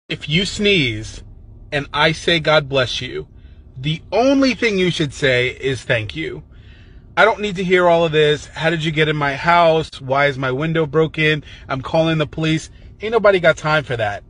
If you sneeze and I say God bless you, the only thing you should say is thank you. I don't need to hear all of this. How did you get in my house? Why is my window broken? I'm calling the police. Ain't nobody got time for that.